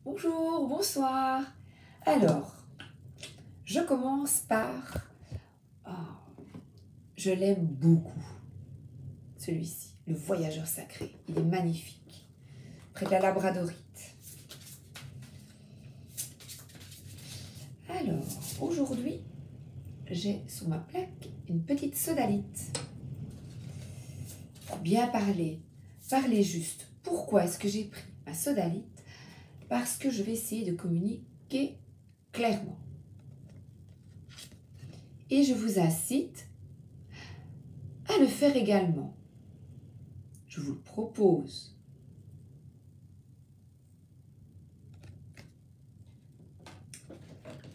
Bonjour, bonsoir. Alors, je commence par... je l'aime beaucoup, celui-ci, le voyageur sacré. Il est magnifique, près de la Labradorite. Alors, aujourd'hui, j'ai sur ma plaque une petite sodalite. Pour bien parler juste. Pourquoi est-ce que j'ai pris ma sodalite? Parce que je vais essayer de communiquer clairement. Et je vous incite à le faire également. Je vous le propose.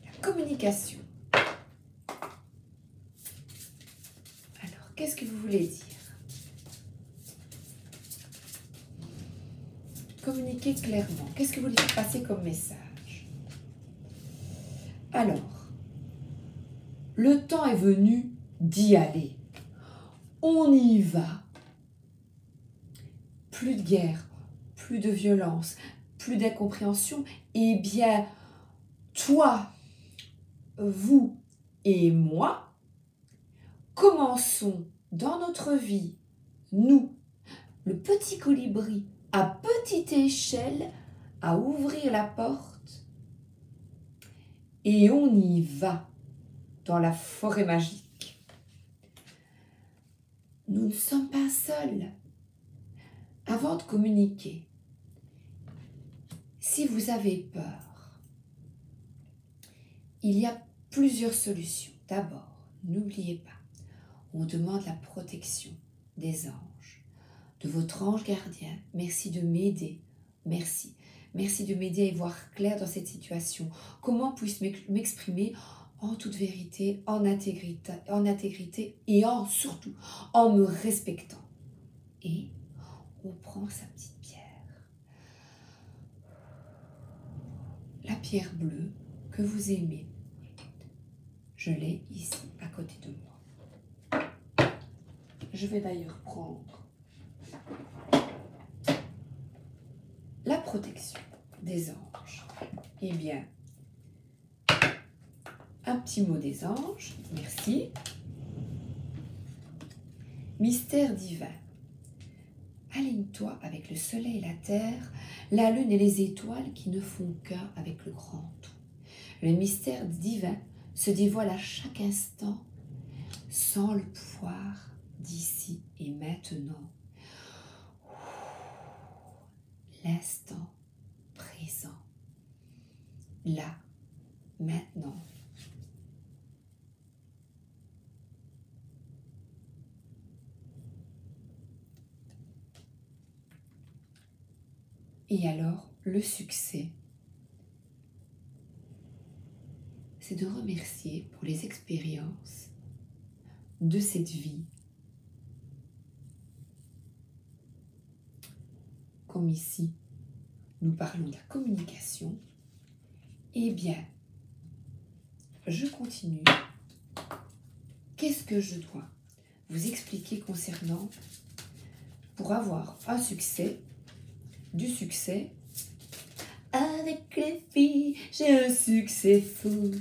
La communication. Alors, qu'est-ce que vous voulez dire? Communiquer clairement. Qu'est-ce que vous voulez faire passer comme message? Alors, le temps est venu d'y aller. On y va. Plus de guerre, plus de violence, plus d'incompréhension. Eh bien, toi, vous et moi, commençons dans notre vie, nous, le petit colibri, à petite échelle, à ouvrir la porte et on y va dans la forêt magique. Nous ne sommes pas seuls. Avant de communiquer, si vous avez peur, il y a plusieurs solutions. D'abord, n'oubliez pas, on demande la protection des anges, de votre ange gardien. Merci de m'aider. Merci. Merci de m'aider à y voir clair dans cette situation. Comment puis-je m'exprimer en toute vérité, en intégrité et surtout en me respectant. Et on prend sa petite pierre. La pierre bleue que vous aimez. Je l'ai ici, à côté de moi. Je vais d'ailleurs prendre la protection des anges. Eh bien, un petit mot des anges. Merci. Mystère divin. Aligne-toi avec le soleil et la terre, la lune et les étoiles qui ne font qu'un avec le grand tout. Le mystère divin se dévoile à chaque instant sans le pouvoir d'ici et maintenant. L'instant présent. Là, maintenant. Et alors, le succès, c'est de remercier pour les expériences de cette vie. Comme ici, nous parlons de la communication. Eh bien, je continue. Qu'est-ce que je dois vous expliquer concernant, pour avoir un succès, du succès? Avec les filles, j'ai un succès fou.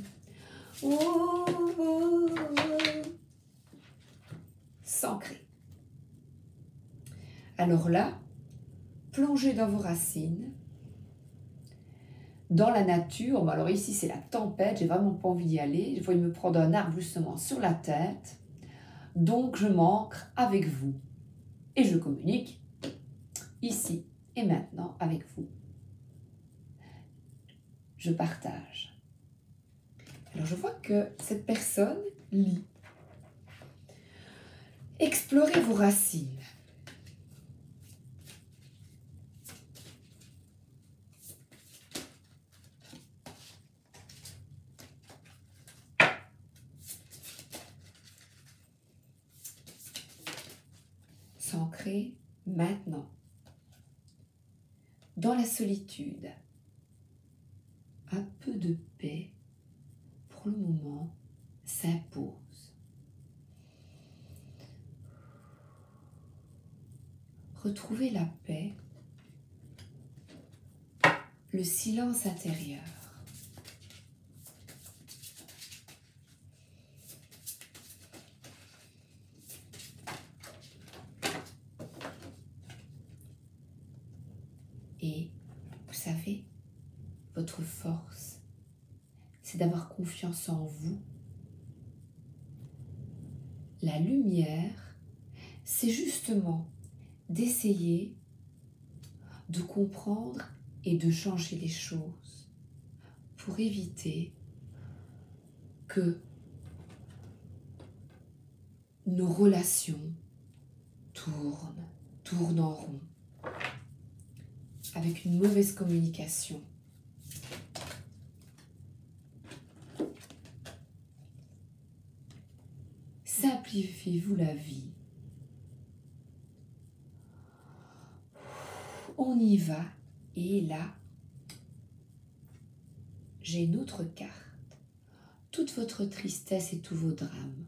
Oh, oh, oh. S'ancrer. Alors là, plongez dans vos racines, dans la nature. Alors ici, c'est la tempête, j'ai vraiment pas envie d'y aller. Je vois me prendre un arbre justement sur la tête. Donc, je m'ancre avec vous. Et je communique ici et maintenant avec vous. Je partage. Alors, je vois que cette personne lit. Explorez vos racines. S'ancrer maintenant. Dans la solitude. Un peu de paix, pour le moment, s'impose. Retrouvez la paix, le silence intérieur. Et vous savez, votre force, c'est d'avoir confiance en vous. La lumière, c'est justement d'essayer de comprendre et de changer les choses pour éviter que nos relations tournent en rond avec une mauvaise communication. Simplifiez-vous la vie. On y va. Et là, j'ai une autre carte. Toute votre tristesse et tous vos drames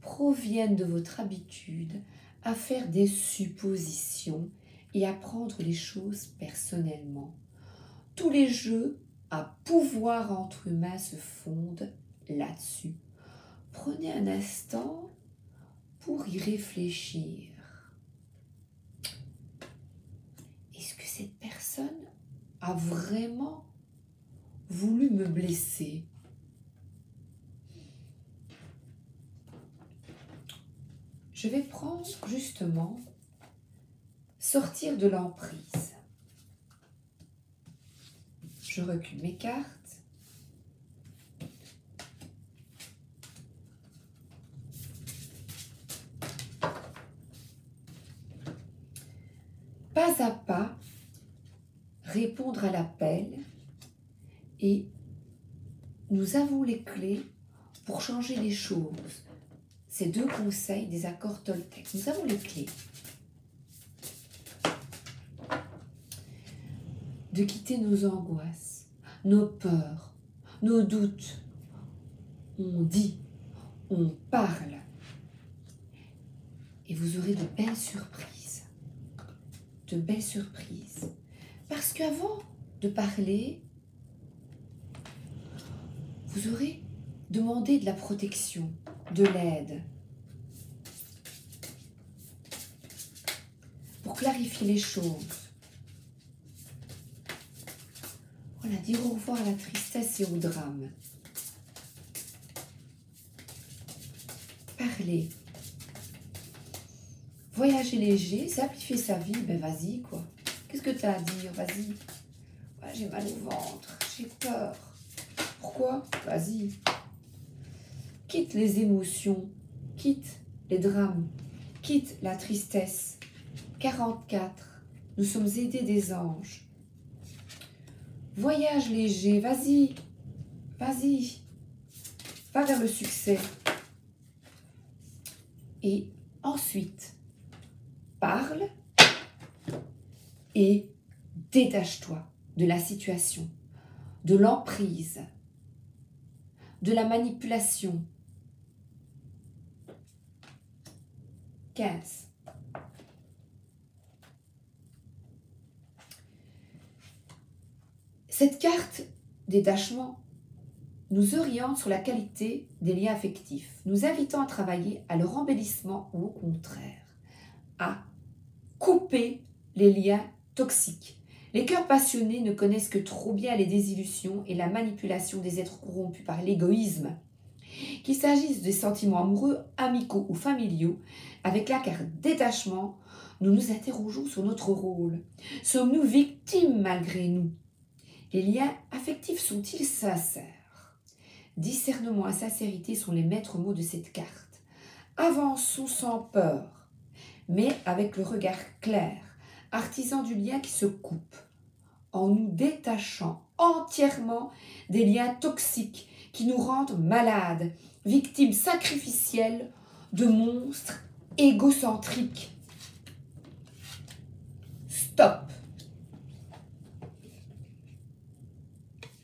proviennent de votre habitude à faire des suppositions et à prendre les choses personnellement. Tous les jeux à pouvoir entre humains se fondent là-dessus. Prenez un instant pour y réfléchir. Est-ce que cette personne a vraiment voulu me blesser? Je vais prendre justement sortir de l'emprise. Je recule mes cartes. Pas à pas, répondre à l'appel et nous avons les clés pour changer les choses. Ces deux conseils des accords Toltec. Nous avons les clés de quitter nos angoisses, nos peurs, nos doutes. On dit, on parle et vous aurez de belles surprises. De belles surprises. Parce qu'avant de parler, vous aurez demandé de la protection, de l'aide, pour clarifier les choses. Voilà, dire au revoir à la tristesse et au drame. Parler. Voyager léger, simplifier sa vie, ben vas-y quoi. Qu'est-ce que tu as à dire? Vas-y. Ouais, j'ai mal au ventre, j'ai peur. Pourquoi? Vas-y. Quitte les émotions, quitte les drames, quitte la tristesse. 44. Nous sommes aidés des anges. Voyage léger, vas-y. Vas-y. Va vers le succès. Et ensuite, parle et détache-toi de la situation, de l'emprise, de la manipulation. 15. Cette carte détachement nous oriente sur la qualité des liens affectifs, nous invitant à travailler à leur embellissement ou au contraire, à couper les liens toxiques. Les cœurs passionnés ne connaissent que trop bien les désillusions et la manipulation des êtres corrompus par l'égoïsme. Qu'il s'agisse des sentiments amoureux, amicaux ou familiaux, avec la carte détachement, nous nous interrogeons sur notre rôle. Sommes-nous victimes malgré nous? Les liens affectifs sont-ils sincères? Discernement et sincérité sont les maîtres mots de cette carte. Avançons sans peur, mais avec le regard clair, artisans du lien qui se coupe, en nous détachant entièrement des liens toxiques qui nous rendent malades, victimes sacrificielles de monstres égocentriques. Stop!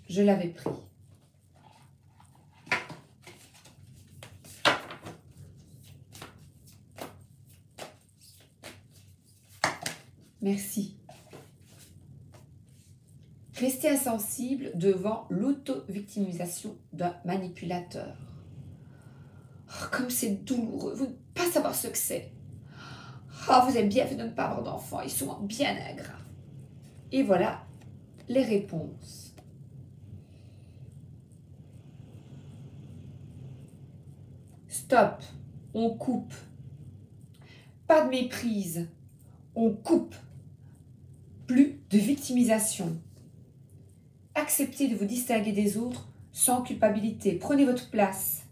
Je l'avais pris. Merci. Restez restez insensible devant l'auto-victimisation d'un manipulateur. Oh, comme c'est douloureux, vous ne pas savoir ce que c'est. Oh, vous avez bien fait de ne pas avoir d'enfants, ils sont bien ingrats. Et voilà les réponses. Stop, on coupe. Pas de méprise, on coupe. Plus de victimisation. Acceptez de vous distinguer des autres sans culpabilité. Prenez votre place.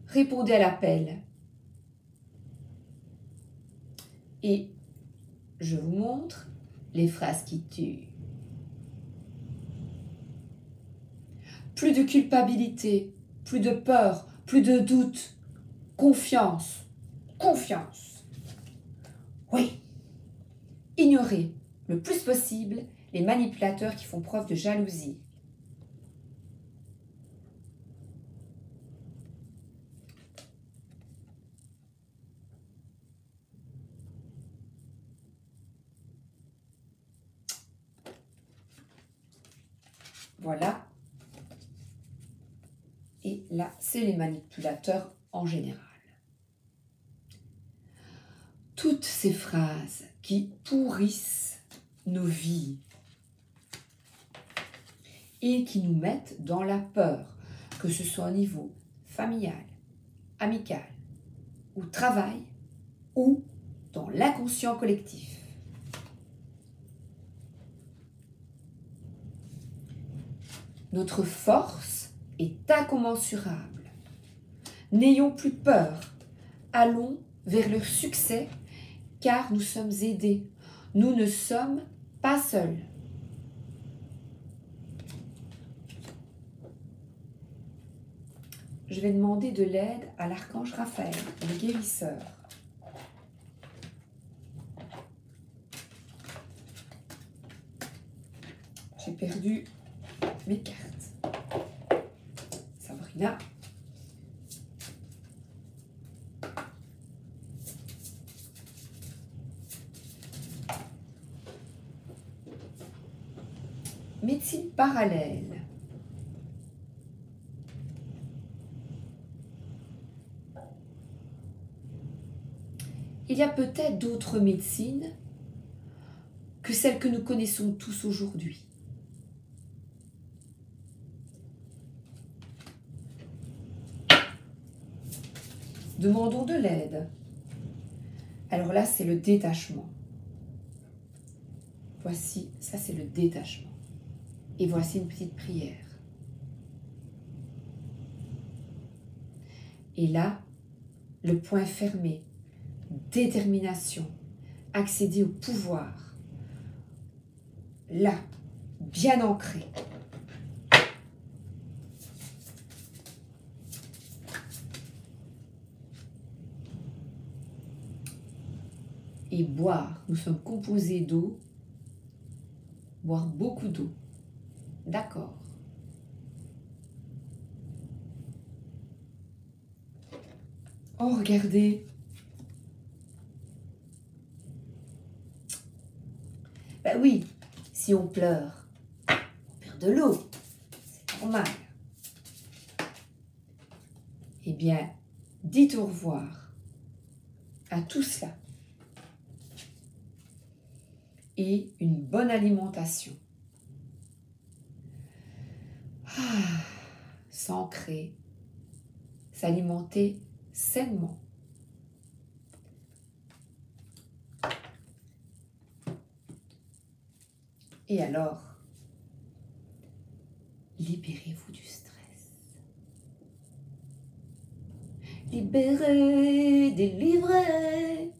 Répondez à l'appel. Et je vous montre les phrases qui tuent. Plus de culpabilité, plus de peur, plus de doute. Confiance. Confiance. Oui. Ignorez le plus possible les manipulateurs qui font preuve de jalousie. Voilà. Et là, c'est les manipulateurs en général. Toutes ces phrases qui pourrissent nos vies et qui nous mettent dans la peur, que ce soit au niveau familial, amical, au travail ou dans l'inconscient collectif. Notre force est incommensurable. N'ayons plus peur. Allons vers le succès car nous sommes aidés. Nous ne sommes pas seuls. Je vais demander de l'aide à l'archange Raphaël, le guérisseur. J'ai perdu mes cartes. Sabrina. Médecine parallèle. Il y a peut-être d'autres médecines que celles que nous connaissons tous aujourd'hui. Demandons de l'aide. Alors là, c'est le détachement. Voici, ça c'est le détachement. Et voici une petite prière. Et là, le point fermé, détermination, accéder au pouvoir. Là, bien ancré. Et boire, nous sommes composés d'eau, boire beaucoup d'eau. D'accord. Oh, regardez. Ben oui, si on pleure, on perd de l'eau. C'est normal. Eh bien, dites au revoir à tout cela. Et une bonne alimentation. S'ancrer, s'alimenter sainement. Et alors, libérez-vous du stress. Libérez, délivrez.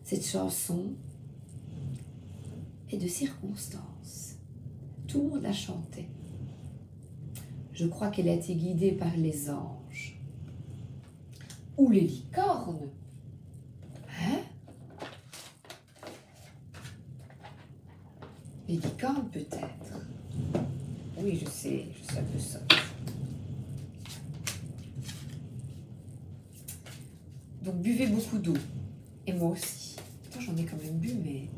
Cette chanson est de circonstance. Tout le monde la chantait. Je crois qu'elle a été guidée par les anges. Ou les licornes. Hein? Les licornes peut-être. Oui, je sais un peu ça. Donc buvez beaucoup d'eau. Et moi aussi. Attends, j'en ai quand même bu, mais...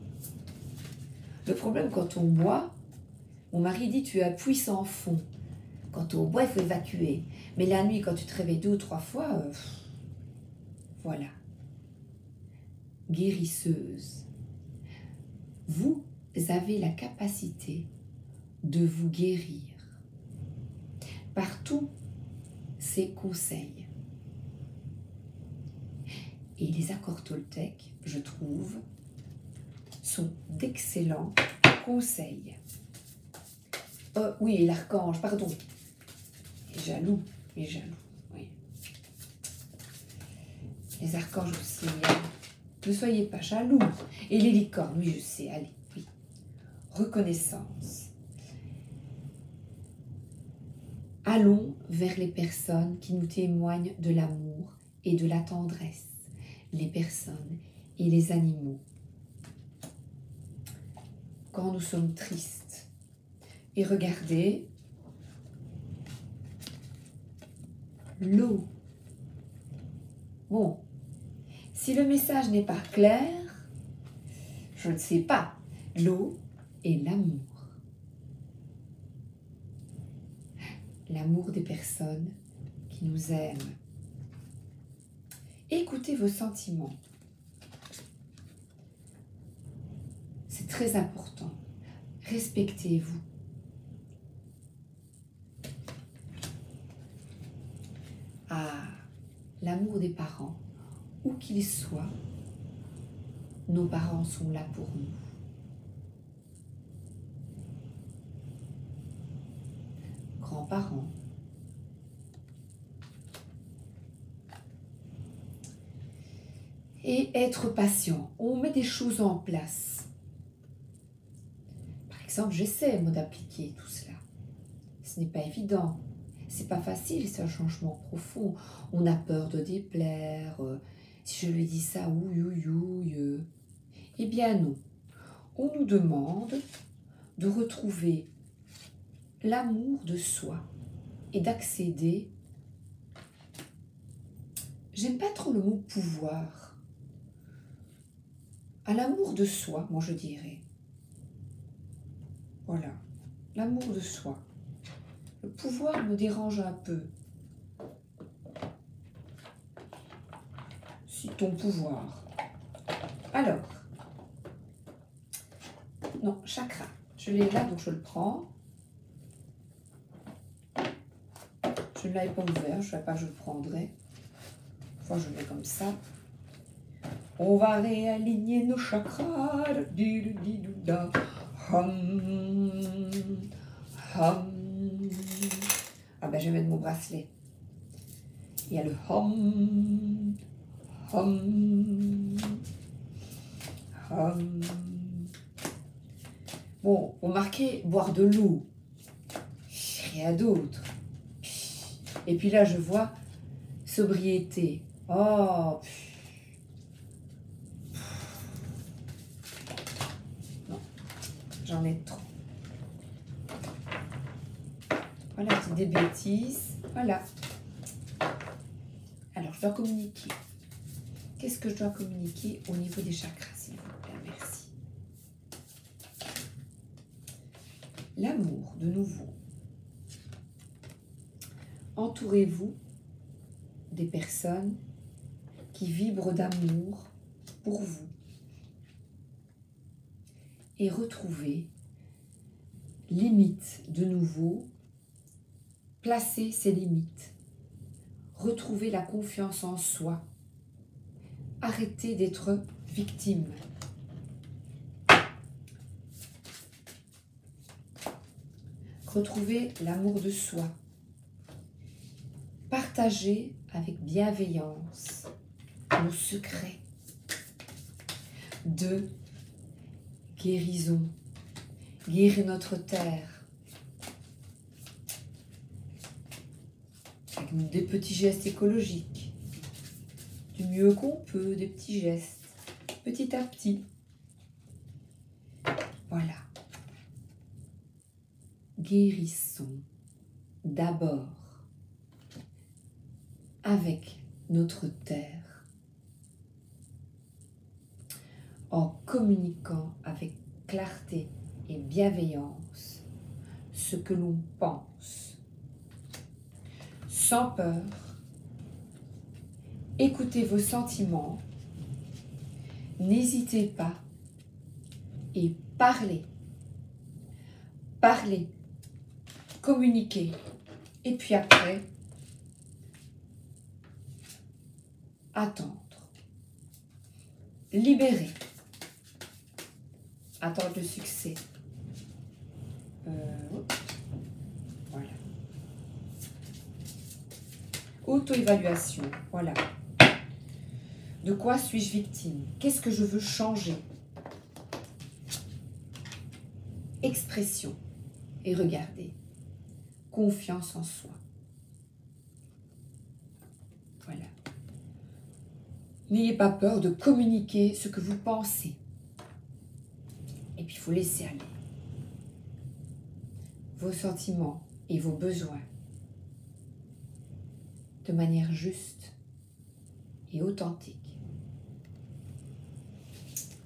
Le problème quand on boit, Mon mari dit, tu appuies sans fond. Quand tu es au bois, il faut évacuer. Mais la nuit, quand tu te réveilles 2 ou 3 fois, voilà. Guérisseuse. Vous avez la capacité de vous guérir par tous ces conseils. Et les accords Toltec, je trouve, sont d'excellents conseils. Oui, et l'archange, pardon. Les jaloux, oui. Les archanges aussi, ne soyez pas jaloux. Et les licornes, oui, je sais, allez, oui. Reconnaissance. Allons vers les personnes qui nous témoignent de l'amour et de la tendresse, les personnes et les animaux. Quand nous sommes tristes, et regardez l'eau. Bon, si le message n'est pas clair, je ne sais pas. L'eau et l'amour. L'amour des personnes qui nous aiment. Écoutez vos sentiments. C'est très important. Respectez-vous. Ah, l'amour des parents, où qu'ils soient, nos parents sont là pour nous. Grands-parents. Et être patient. On met des choses en place. Par exemple, j'essaie, moi, d'appliquer tout cela. Ce n'est pas évident. C'est pas facile, c'est un changement profond. On a peur de déplaire. Si je lui dis ça, ouille. Eh bien non. On nous demande de retrouver l'amour de soi et d'accéder, j'aime pas trop le mot pouvoir, à l'amour de soi, moi je dirais. Voilà, l'amour de soi. Le pouvoir me dérange un peu. Si ton pouvoir. Alors, non, chakra. Je l'ai là, donc je le prends. Je ne l'avais pas ouvert, je ne savais pas que je le prendrais. Enfin, je le mets comme ça. On va réaligner nos chakras. Ah ben, je vais mettre mon bracelet. Il y a le hum. Bon, remarquez, boire de l'eau. Rien d'autre. Et puis là, je vois sobriété. Oh, non, j'en ai trop. Voilà, c'est des bêtises. Voilà. Alors, je dois communiquer. Qu'est-ce que je dois communiquer au niveau des chakras, s'il vous plaît? Merci. L'amour, de nouveau. Entourez-vous des personnes qui vibrent d'amour pour vous. Et retrouvez, limite de nouveau, placez ces limites. Retrouvez la confiance en soi. Arrêtez d'être victime. Retrouvez l'amour de soi. Partagez avec bienveillance nos secrets de guérison. Guérir notre terre. Avec des petits gestes écologiques. Du mieux qu'on peut, des petits gestes. Petit à petit. Voilà. Guérissons d'abord avec notre terre, en communiquant avec clarté et bienveillance, ce que l'on pense. Sans peur, écoutez vos sentiments, n'hésitez pas et parlez. Parlez, communiquez et puis après, attendre. Libérer. Attendre le succès. Voilà. Auto-évaluation. Voilà. De quoi suis-je victime? Qu'est-ce que je veux changer? Expression. Et regardez. Confiance en soi. Voilà. N'ayez pas peur de communiquer ce que vous pensez. Et puis, il faut laisser aller vos sentiments et vos besoins de manière juste et authentique,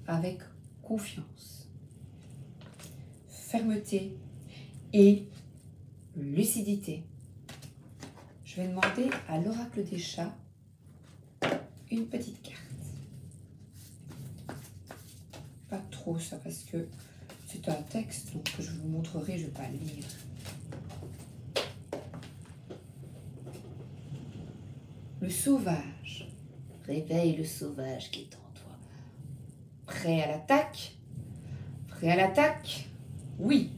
avec confiance, fermeté et lucidité. Je vais demander à l'oracle des chats une petite carte. Pas trop ça parce que c'est un texte donc que je vous montrerai, je ne vais pas le lire. Le sauvage. Réveille le sauvage qui est en toi. Prêt à l'attaque? Prêt à l'attaque? Oui.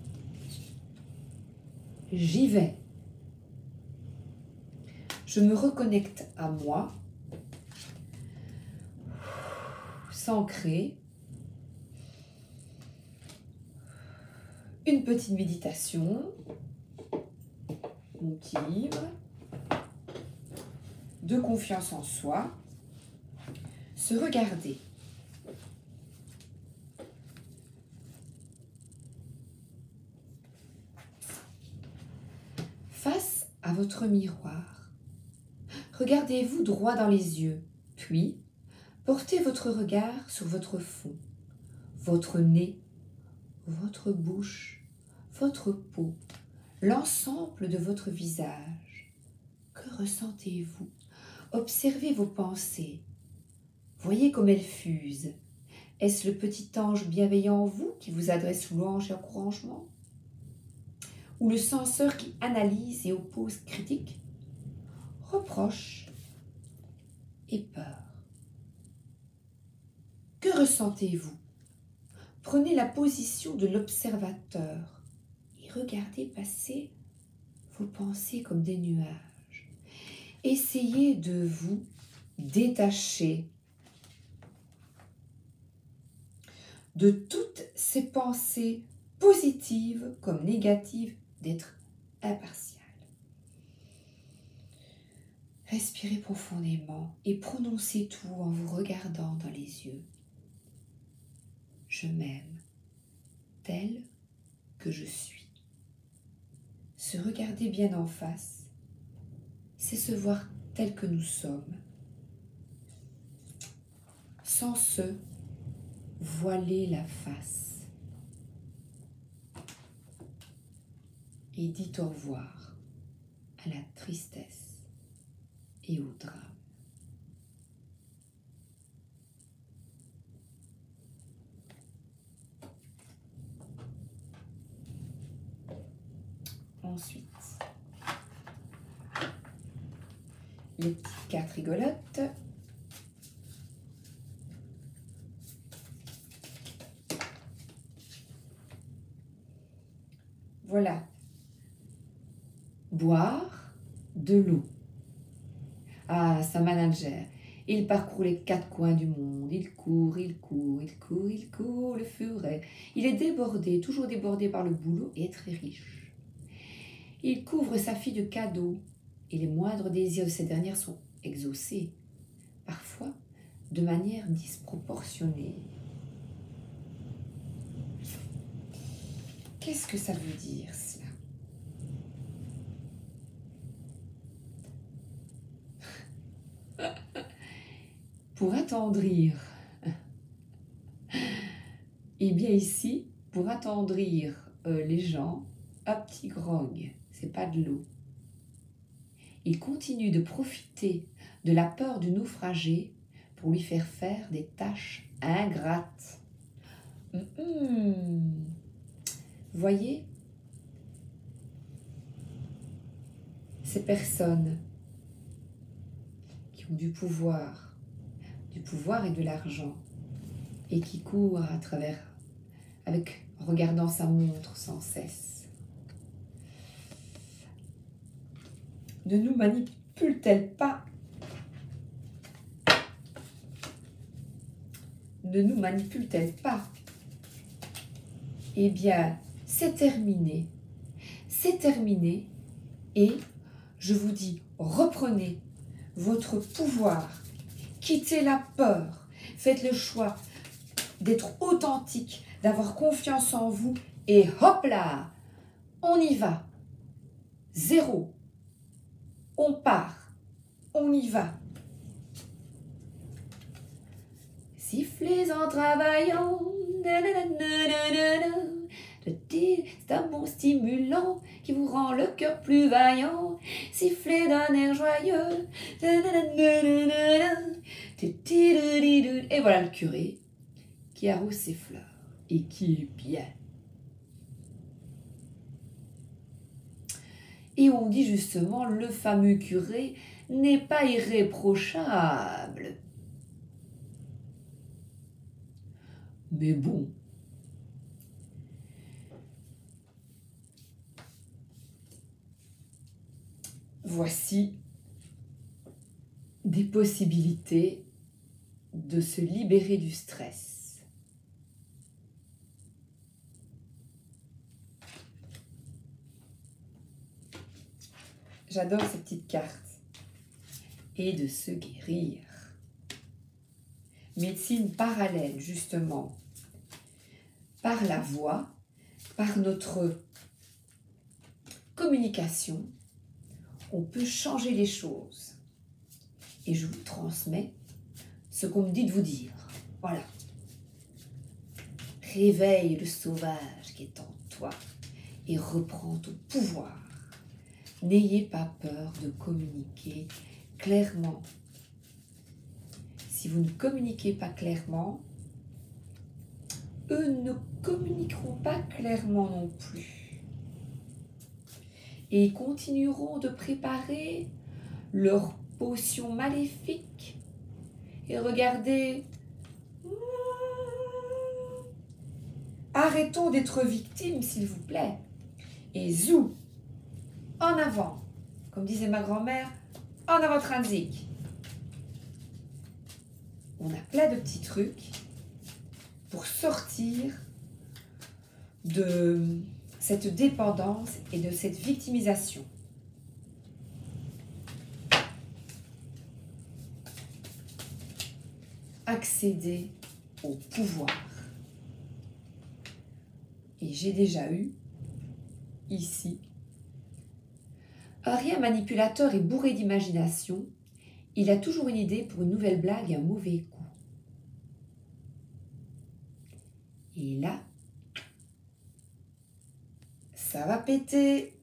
J'y vais. Je me reconnecte à moi. S'ancrer. Une petite méditation. Mon petit livre. De confiance en soi. Se regarder. Face à votre miroir, regardez-vous droit dans les yeux, puis portez votre regard sur votre front, votre nez, votre bouche, votre peau, l'ensemble de votre visage. Que ressentez-vous? Observez vos pensées. Voyez comme elles fusent. Est-ce le petit ange bienveillant en vous qui vous adresse louange et encouragement? Ou le censeur qui analyse et oppose critique, reproche et peur? Que ressentez-vous? Prenez la position de l'observateur et regardez passer vos pensées comme des nuages. Essayez de vous détacher de toutes ces pensées positives comme négatives, d'être impartial. Respirez profondément et prononcez tout en vous regardant dans les yeux. Je m'aime tel que je suis. Se regarder bien en face, c'est se voir tel que nous sommes, sans se voiler la face. Et dites au revoir à la tristesse et au drame. Ensuite, les petites cartes rigolotes. Voilà. Boire de l'eau. Ah, c'est un manager. Il parcourt les quatre coins du monde. Il court, il court, il court, il court, le furet. Il est débordé, toujours débordé par le boulot et est très riche. Il couvre sa fille de cadeaux et les moindres désirs de cette dernière sont exaucés, parfois de manière disproportionnée. Qu'est-ce que ça veut dire, cela? Pour attendrir. Eh bien ici, pour attendrir les gens, un petit grog, c'est pas de l'eau. Il continue de profiter de la peur du naufragé pour lui faire des tâches ingrates. Voyez, ces personnes qui ont du pouvoir et de l'argent, et qui courent à travers, en regardant sa montre sans cesse. Ne nous manipule-t-elle pas? Ne nous manipule-t-elle pas? Eh bien, c'est terminé. C'est terminé. Et je vous dis, reprenez votre pouvoir. Quittez la peur. Faites le choix d'être authentique, d'avoir confiance en vous. Et hop là, on y va. 0. On part. On y va. Sifflez en travaillant. C'est un bon stimulant qui vous rend le cœur plus vaillant. Sifflez d'un air joyeux. Et voilà le curé qui arrose ses fleurs et qui est bien. Et on dit justement, le fameux curé n'est pas irréprochable. Mais bon, voici des possibilités de se libérer du stress. J'adore ces petites cartes. Et de se guérir. Médecine parallèle, justement, par la voix, par notre communication, on peut changer les choses. Et je vous transmets ce qu'on me dit de vous dire. Voilà. Réveille le sauvage qui est en toi et reprends ton pouvoir. N'ayez pas peur de communiquer clairement. Si vous ne communiquez pas clairement, eux ne communiqueront pas clairement non plus. Et ils continueront de préparer leurs potions maléfiques. Et regardez, arrêtons d'être victimes, s'il vous plaît. Et zou, en avant, comme disait ma grand-mère, en avant Trinzik. On a plein de petits trucs pour sortir de cette dépendance et de cette victimisation. Accéder au pouvoir. Et j'ai déjà eu, ici, un rien manipulateur et bourré d'imagination. Il a toujours une idée pour une nouvelle blague et un mauvais coup. Et là, ça va péter.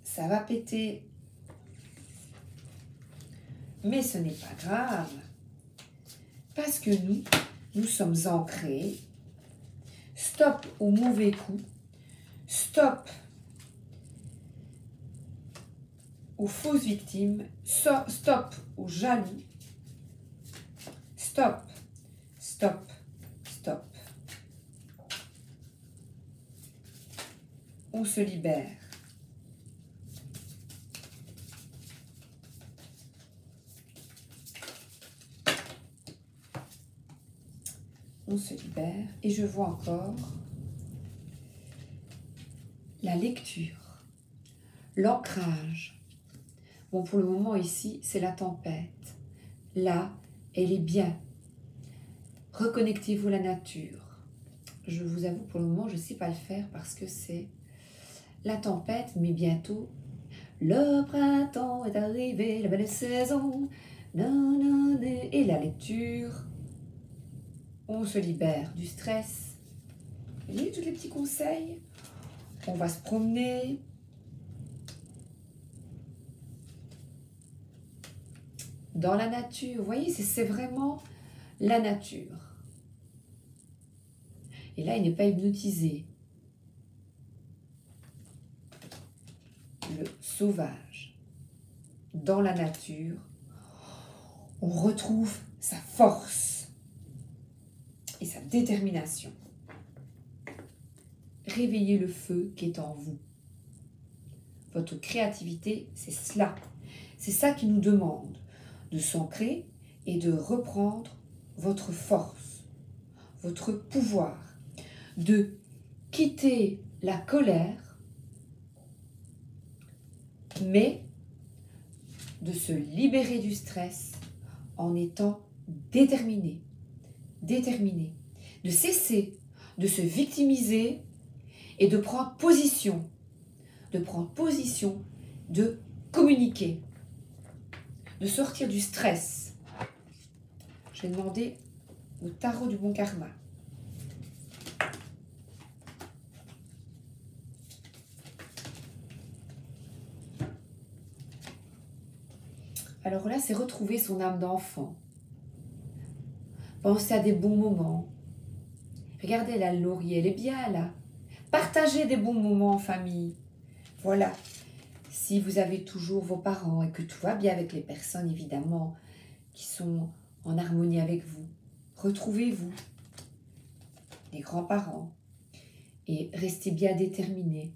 Ça va péter. Mais ce n'est pas grave. Parce que nous sommes ancrés. Stop au mauvais coup. Stop aux fausses victimes. Stop aux jaloux. Stop. Stop. Stop. On se libère. On se libère. Et je vois encore la lecture, l'ancrage. Bon, pour le moment ici, c'est la tempête. Là, elle est bien. Reconnectez-vous à la nature. Je vous avoue, pour le moment, je ne sais pas le faire parce que c'est la tempête, mais bientôt, le printemps est arrivé, la belle saison, et la lecture. On se libère du stress. Vous voyez tous les petits conseils? On va se promener. Dans la nature, vous voyez, c'est vraiment la nature. Et là, il n'est pas hypnotisé. Le sauvage, dans la nature, on retrouve sa force et sa détermination. Réveillez le feu qui est en vous. Votre créativité, c'est cela. C'est ça qui nous demande de s'ancrer et de reprendre votre force, votre pouvoir, de quitter la colère, mais de se libérer du stress en étant déterminé, de cesser de se victimiser et de prendre position, de communiquer, de sortir du stress. Je vais demander au tarot du bon karma. Alors là, c'est retrouver son âme d'enfant. Pensez à des bons moments. Regardez la laurier, elle est bien là. Partagez des bons moments en famille. Voilà. Si vous avez toujours vos parents et que tout va bien avec les personnes, évidemment, qui sont en harmonie avec vous, retrouvez-vous, les grands-parents, et restez bien déterminés.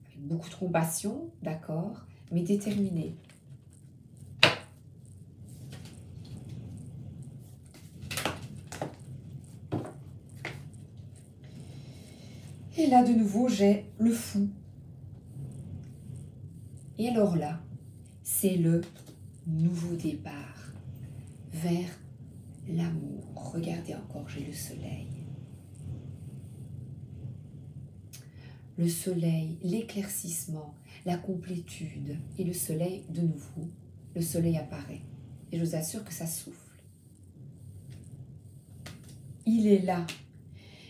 Avec beaucoup de compassion, d'accord, mais déterminés. Et là, de nouveau, j'ai le fou. Et alors là, c'est le nouveau départ vers l'amour. Regardez encore, j'ai le soleil. Le soleil, l'éclaircissement, la complétude. Et le soleil, de nouveau, le soleil apparaît. Et je vous assure que ça souffle. Il est là,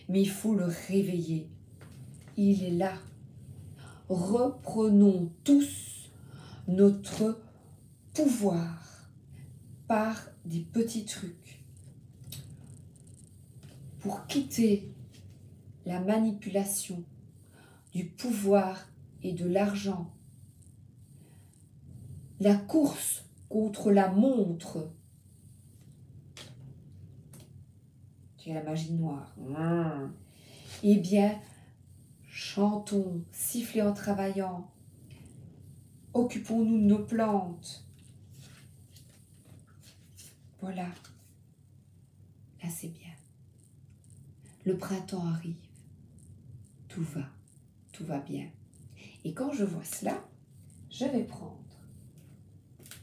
mais il faut le réveiller. Il est là. Reprenons tous notre pouvoir par des petits trucs pour quitter la manipulation du pouvoir et de l'argent, la course contre la montre, qui est la magie noire. Eh bien, chantons, sifflez en travaillant, occupons-nous de nos plantes. Voilà, là c'est bien. Le printemps arrive, tout va bien. Et quand je vois cela, je vais prendre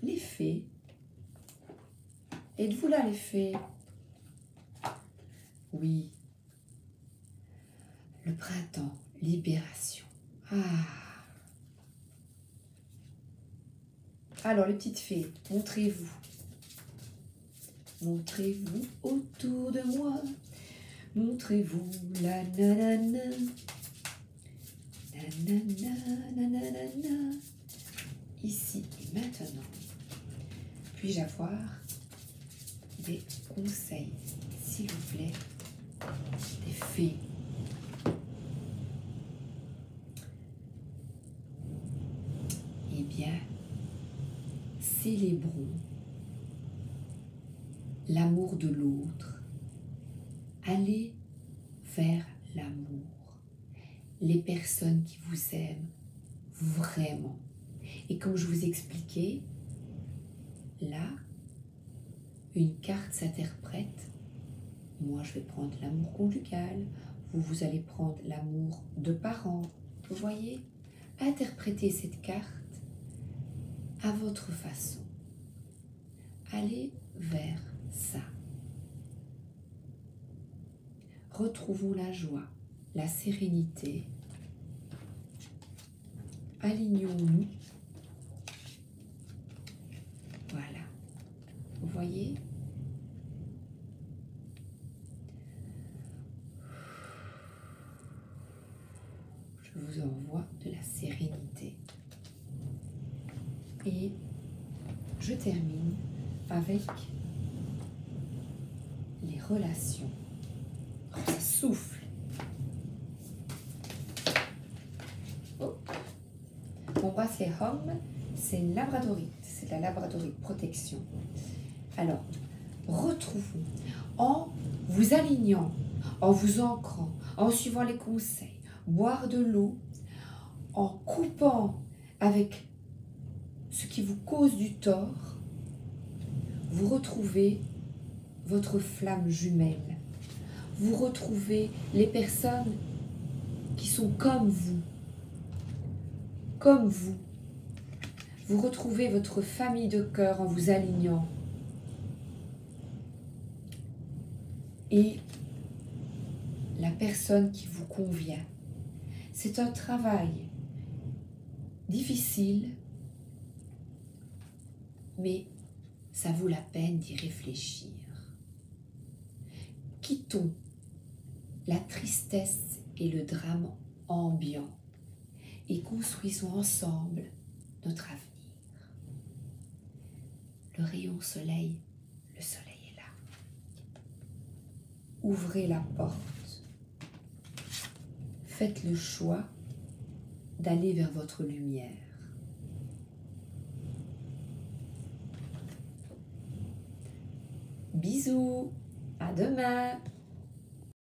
les fées. Êtes-vous là les fées? Oui. Le printemps, libération. Alors les petites fées, montrez-vous. Montrez-vous autour de moi. Montrez-vous la nanana. Nanana. Ici et maintenant. Puis-je avoir des conseils, s'il vous plaît, des fées? Eh bien, célébrons l'amour de l'autre. Allez vers l'amour. Les personnes qui vous aiment vraiment. Et comme je vous expliquais, là, une carte s'interprète. Moi, je vais prendre l'amour conjugal. Vous allez prendre l'amour de parents. Vous voyez? Interprétez cette carte à votre façon. Allez vers ça. Retrouvons la joie, la sérénité. Alignons-nous. Voilà. Vous voyez? Je vous envoie Et je termine avec les relations. Oh, ça souffle. Oh. Mon bracelet Home, c'est une labradorite. C'est la labradorite protection. Alors, retrouvons en vous alignant, en vous ancrant, en suivant les conseils, boire de l'eau, en coupant avec ce qui vous cause du tort, vous retrouvez votre flamme jumelle. Vous retrouvez les personnes qui sont comme vous. Comme vous. Vous retrouvez votre famille de cœur en vous alignant. Et la personne qui vous convient. C'est un travail difficile, mais ça vaut la peine d'y réfléchir. Quittons la tristesse et le drame ambiant et construisons ensemble notre avenir. Le rayon soleil, le soleil est là. Ouvrez la porte. Faites le choix d'aller vers votre lumière. Bisous, à demain!